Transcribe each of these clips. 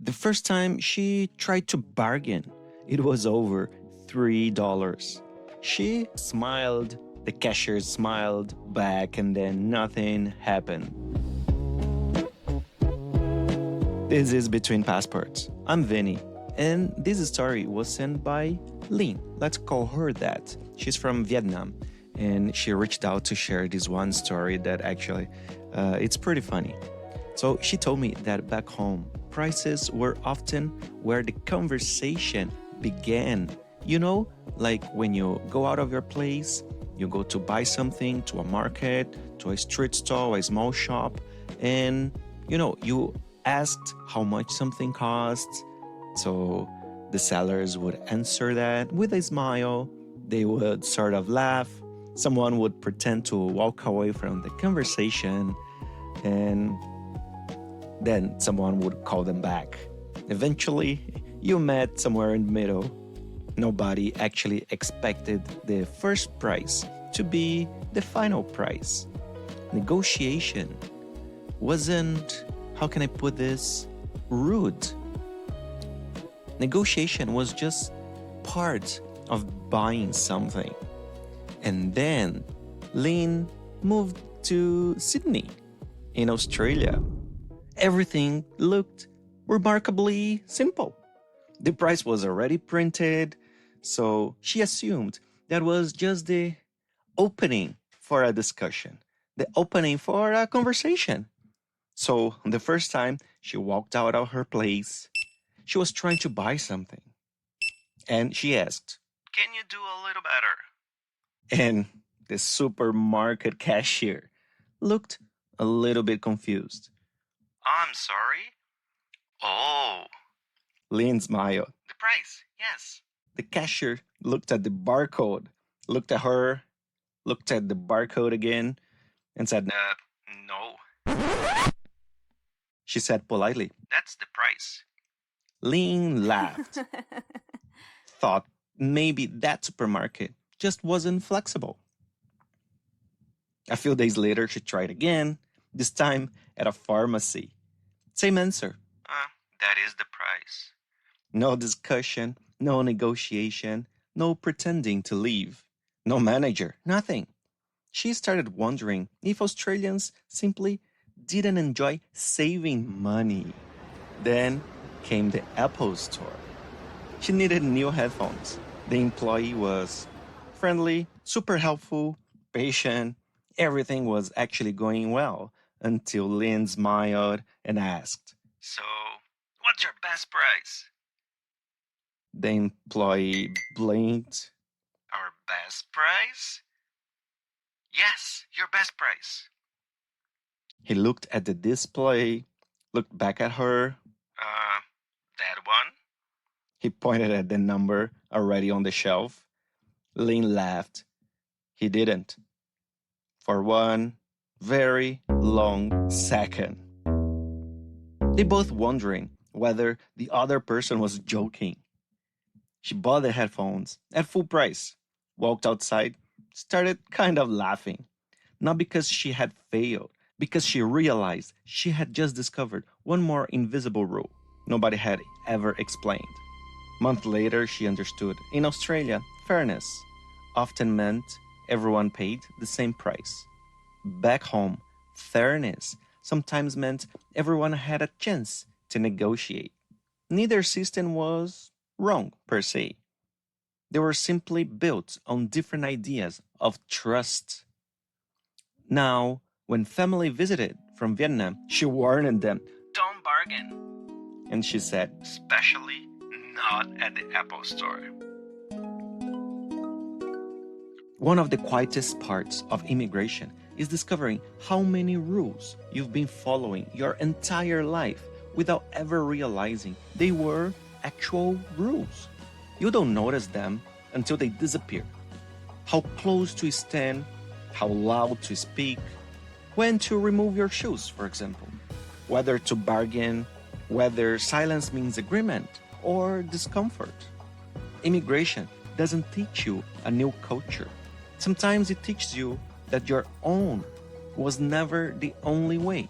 The first time she tried to bargain, it was over $3. She smiled, the cashier smiled back, and then nothing happened. This is Between Passports. I'm Vinny, and this story was sent by Linh. Let's call her that. She's from Vietnam, and she reached out to share this one story that actually, it's pretty funny. So she told me that back home, prices were often where the conversation began. You know, like when you go out of your place, you go to buy something to a market, to a street stall, a small shop, and you asked how much something costs. So the sellers would answer that with a smile. They would sort of laugh. Someone would pretend to walk away from the conversation, and then someone would call them back. Eventually, you met somewhere in the middle. Nobody actually expected the first price to be the final price. Negotiation wasn't, how can I put this, rude. Negotiation was just part of buying something. And then Linh moved to Sydney in Australia. Everything looked remarkably simple. The price was already printed, so she assumed that was just the opening for a discussion, the opening for a conversation. So the first time she walked out of her place, she was trying to buy something. And she asked, "Can you do a little better?" And the supermarket cashier looked a little bit confused. "I'm sorry." "Oh." Linh smiled. "The price, yes." The cashier looked at the barcode, looked at her, looked at the barcode again, and said, "No." She said politely, "That's the price." Linh laughed, thought maybe that supermarket just wasn't flexible. A few days later, she tried again, this time at a pharmacy. Same answer. That is the price. No discussion, no negotiation, no pretending to leave. No manager, nothing. She started wondering if Australians simply didn't enjoy saving money. Then came the Apple store. She needed new headphones. The employee was friendly, super helpful, patient. Everything was actually going well until Linh smiled and asked, "So, what's your best price?" The employee blinked. "Our best price?" "Yes, your best price." He looked at the display, looked back at her. That one?" He pointed at the number already on the shelf. Linh laughed. He didn't. For one very long second. They both wondering whether the other person was joking. She bought the headphones at full price, walked outside, started kind of laughing. Not because she had failed, because she realized she had just discovered one more invisible rule nobody had ever explained. Months later, she understood. In Australia, fairness often meant everyone paid the same price. Back home, fairness sometimes meant everyone had a chance to negotiate. Neither system was wrong per se. They were simply built on different ideas of trust. Now, when family visited from Vietnam, she warned them, "Don't bargain." And she said, "Especially not at the Apple store." One of the quietest parts of immigration is discovering how many rules you've been following your entire life without ever realizing they were actual rules. You don't notice them until they disappear. How close to stand, how loud to speak, when to remove your shoes, for example, whether to bargain, whether silence means agreement or discomfort. Immigration doesn't teach you a new culture. Sometimes it teaches you that your own was never the only way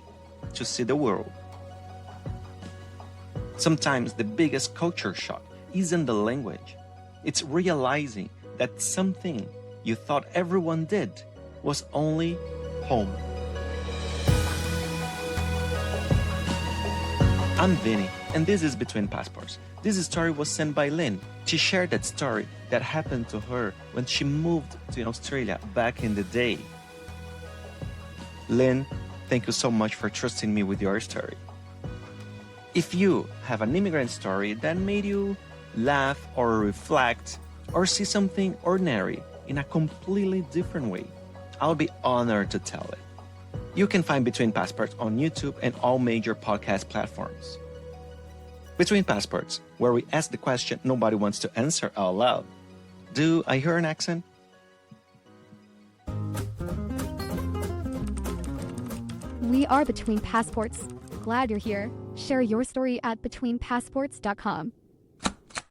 to see the world. Sometimes the biggest culture shock isn't the language. It's realizing that something you thought everyone did was only home. I'm Vinny, and this is Between Passports. This story was sent by Lynn. She shared that story that happened to her when she moved to Australia back in the day. Lynn, thank you so much for trusting me with your story. If you have an immigrant story that made you laugh or reflect or see something ordinary in a completely different way, I'll be honored to tell it. You can find Between Passports on YouTube and all major podcast platforms. Between Passports, where we ask the question nobody wants to answer out loud. Do I hear an accent? We are Between Passports. Glad you're here. Share your story at betweenpassports.com.